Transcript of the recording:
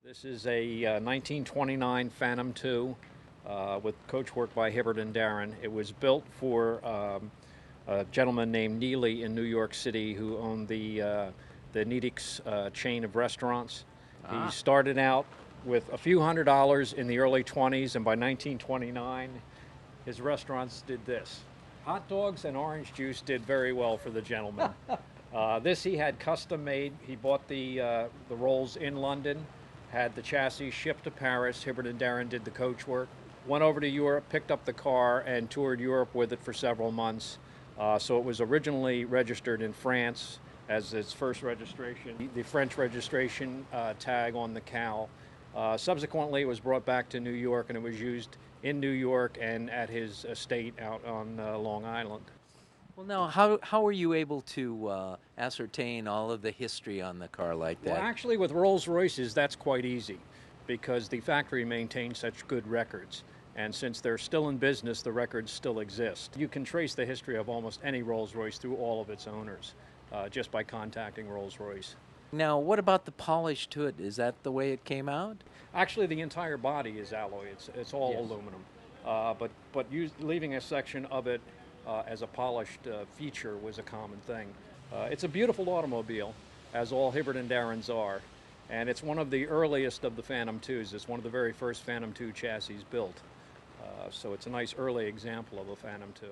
This is a 1929 Phantom II with coachwork by Hibbert and Darren. It was built for a gentleman named Neely in New York City who owned the Nedick's chain of restaurants. He started out with a few $100s in the early 20s, and by 1929 his restaurants did this. Hot dogs and orange juice did very well for the gentleman. This he had custom made. He bought the Rolls in London, had the chassis shipped to Paris. Hibbert and Darren did the coach work. Went over to Europe, picked up the car, and toured Europe with it for several months. So it was originally registered in France as its first registration, the French registration tag on the cowl. Subsequently, it was brought back to New York, and it was used in New York and at his estate out on Long Island. Well, now, how were you able to ascertain all of the history on the car like that? Well, actually, with Rolls-Royces, that's quite easy because the factory maintains such good records. And since they're still in business, the records still exist. You can trace the history of almost any Rolls-Royce through all of its owners just by contacting Rolls-Royce. Now, what about the polish to it? Is that the way it came out? Actually, the entire body is alloy. It's all aluminum. But leaving a section of it as a polished feature was a common thing. It's a beautiful automobile, as all Hibbert and Darren's are, and it's one of the earliest of the Phantom IIs. It's one of the very first Phantom II chassis built. So it's a nice early example of a Phantom II.